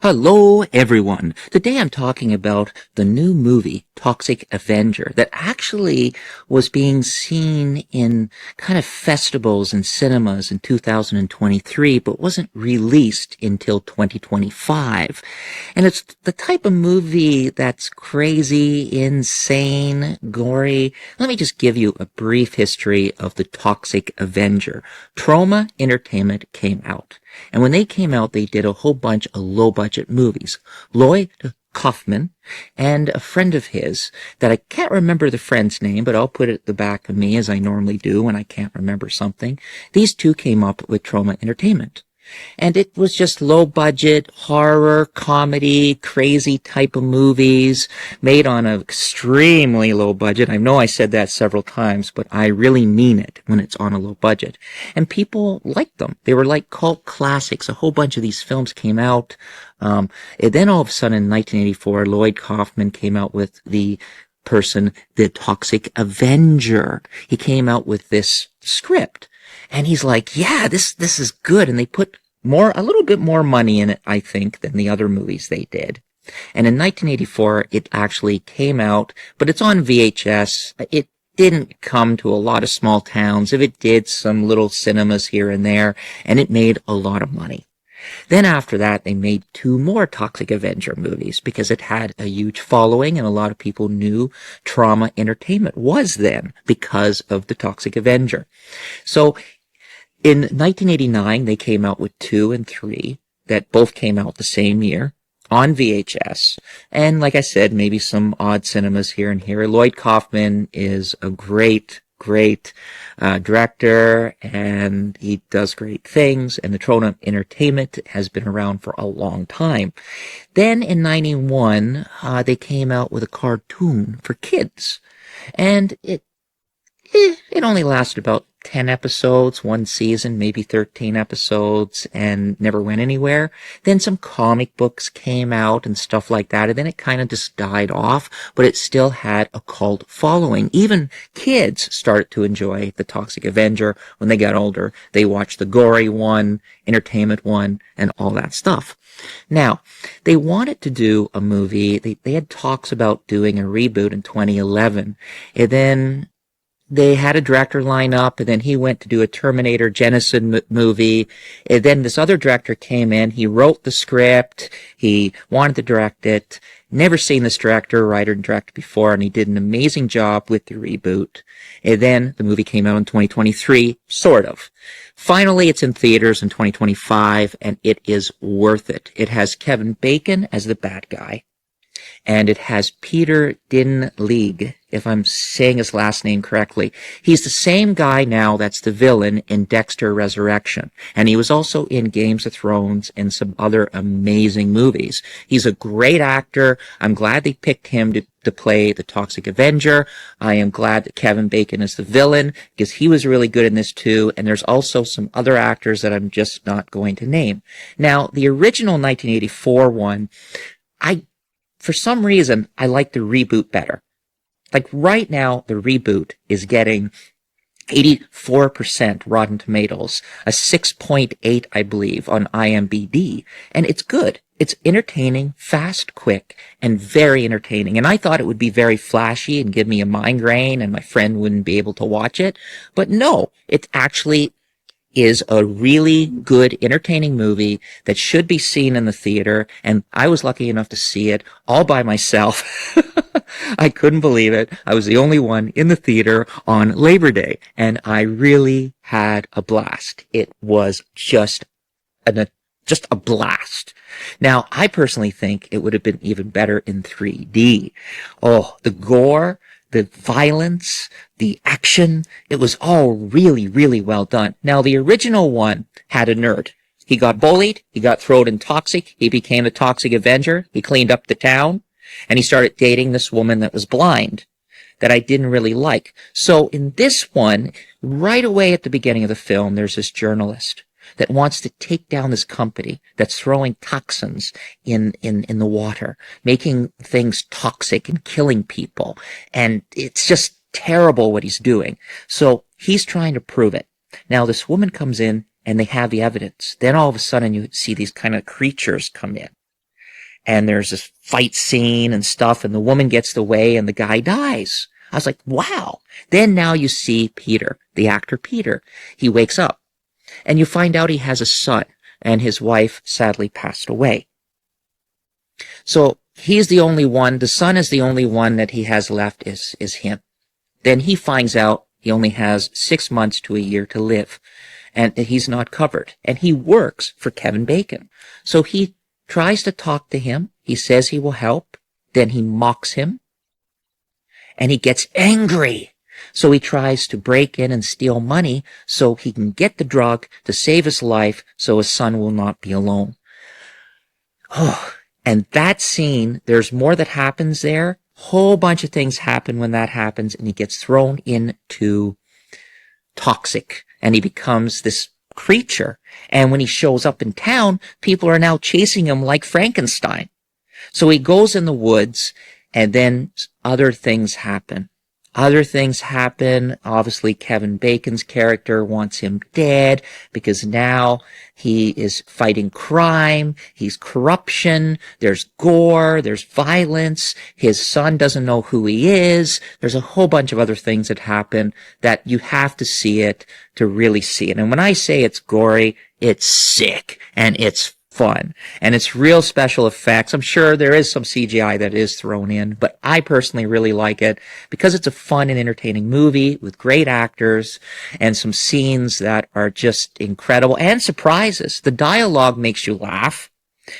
Hello, everyone. Today I'm talking about the new movie, Toxic Avenger, that actually was being seen in kind of festivals and cinemas in 2023, but wasn't released until 2025. And it's the type of movie that's crazy, insane, gory. Let me just give you a brief history of the Toxic Avenger. Trauma Entertainment came out. And when they came out, they did a whole bunch of low-budget movies. Lloyd Kaufman and a friend of his that I can't remember the friend's name, but I'll put it at the back of me as I normally do when I can't remember something. These two came up with Trauma Entertainment. And it was just low-budget, horror, comedy, crazy type of movies made on an extremely low budget. I know I said that several times, but I really mean it when it's on a low budget. And people liked them. They were like cult classics. A whole bunch of these films came out. And then all of a sudden in 1984, Lloyd Kaufman came out with the Toxic Avenger. He came out with this script. And he's like, yeah, this is good. And they put a little bit more money in it, I think, than the other movies they did. And in 1984, it actually came out, but it's on VHS. It didn't come to a lot of small towns. If it did, some little cinemas here and there, and it made a lot of money. Then after that, they made two more Toxic Avenger movies because it had a huge following and a lot of people knew Trauma Entertainment was then because of the Toxic Avenger. So in 1989, they came out with 2 and 3 that both came out the same year on VHS. And like I said, maybe some odd cinemas here and here. Lloyd Kaufman is a great director, and he does great things, and the Trauma Entertainment has been around for a long time. Then in 91, they came out with a cartoon for kids, and it only lasted about 10 episodes, one season, maybe 13 episodes, and never went anywhere. Then some comic books came out and stuff like that, and then it kind of just died off, but it still had a cult following. Even kids started to enjoy the Toxic Avenger when they got older. They watched the gory one, entertainment one, and all that stuff. Now, they wanted to do a movie. They had talks about doing a reboot in 2011, and then they had a director line up, and then he went to do a Terminator Genisys movie. And then this other director came in. He wrote the script. He wanted to direct it. Never seen this writer and director before, and he did an amazing job with the reboot. And then the movie came out in 2023, sort of. Finally, it's in theaters in 2025, and it is worth it. It has Kevin Bacon as the bad guy. And it has Peter Dinklage, if I'm saying his last name correctly. He's the same guy now that's the villain in Dexter Resurrection. And he was also in Games of Thrones and some other amazing movies. He's a great actor. I'm glad they picked him to play the Toxic Avenger. I am glad that Kevin Bacon is the villain because he was really good in this too. And there's also some other actors that I'm just not going to name. Now, the original 1984 one, for some reason, I like the reboot better. Like right now, the reboot is getting 84% Rotten Tomatoes, a 6.8, I believe, on IMDb. And it's good. It's entertaining, fast, quick, and very entertaining. And I thought it would be very flashy and give me a migraine and my friend wouldn't be able to watch it. But no, it actually is a really good, entertaining movie that should be seen in the theater, and I was lucky enough to see it all by myself. I couldn't believe it. I was the only one in the theater on Labor Day, and I really had a blast. It was just a blast. Now, I personally think it would have been even better in 3D. Oh, the gore, the violence, the action, it was all really, really well done. Now, the original one had a nerd. He got bullied, he got thrown in toxic, he became the Toxic Avenger, he cleaned up the town, and he started dating this woman that was blind that I didn't really like. So in this one, right away at the beginning of the film, there's this journalist that wants to take down this company that's throwing toxins in the water, making things toxic and killing people. And it's just terrible what he's doing. So he's trying to prove it. Now this woman comes in and they have the evidence. Then all of a sudden you see these kind of creatures come in. and there's this fight scene and stuff, and the woman gets away and the guy dies. I was like, wow. Then now you see Peter, the actor Peter. He wakes up and you find out he has a son and his wife sadly passed away. So he's the only one, the son is the only one that he has left is him. Then he finds out he only has 6 months to a year to live and he's not covered. And he works for Kevin Bacon. So he tries to talk to him. He says he will help. Then he mocks him. And he gets angry. So he tries to break in and steal money so he can get the drug to save his life so his son will not be alone. Oh, and that scene, there's more that happens there. Whole bunch of things happen when that happens, and he gets thrown into toxic, and he becomes this creature. And when he shows up in town, people are now chasing him like Frankenstein. So he goes in the woods, and then other things happen. Other things happen. Obviously, Kevin Bacon's character wants him dead because now he is fighting crime. He's corruption. There's gore. There's violence. His son doesn't know who he is. There's a whole bunch of other things that happen that you have to see it to really see it. And when I say it's gory, it's sick and it's fun. And it's real special effects. I'm sure there is some CGI that is thrown in, but I personally really like it because it's a fun and entertaining movie with great actors and some scenes that are just incredible and surprises. The dialogue makes you laugh.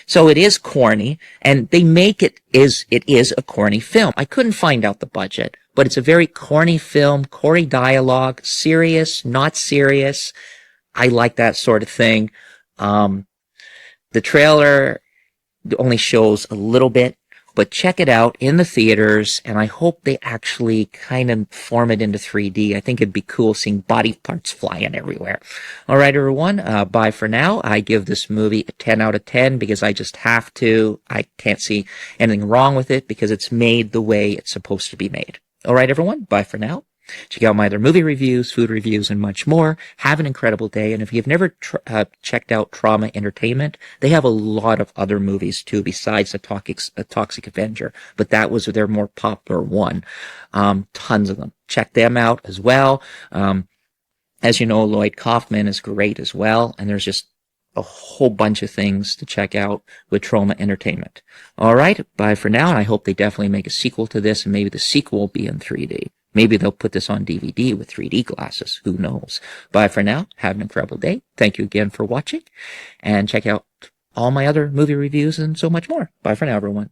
So it is corny, and they make it is a corny film. I couldn't find out the budget, but it's a very corny film, corny dialogue, serious, not serious. I like that sort of thing. The trailer only shows a little bit, but check it out in the theaters, and I hope they actually kind of form it into 3D. I think it'd be cool seeing body parts flying everywhere. All right, everyone, bye for now. I give this movie a 10 out of 10 because I just have to. I can't see anything wrong with it because it's made the way it's supposed to be made. All right, everyone, bye for now. Check out my other movie reviews, food reviews, and much more. Have an incredible day. And if you've never checked out Trauma Entertainment, they have a lot of other movies too besides the Toxic Avenger. But that was their more popular one. Tons of them. Check them out as well. As you know, Lloyd Kaufman is great as well. And there's just a whole bunch of things to check out with Trauma Entertainment. All right. Bye for now. And I hope they definitely make a sequel to this, and maybe the sequel will be in 3D. Maybe they'll put this on DVD with 3D glasses. Who knows? Bye for now. Have an incredible day. Thank you again for watching. And check out all my other movie reviews and so much more. Bye for now, everyone.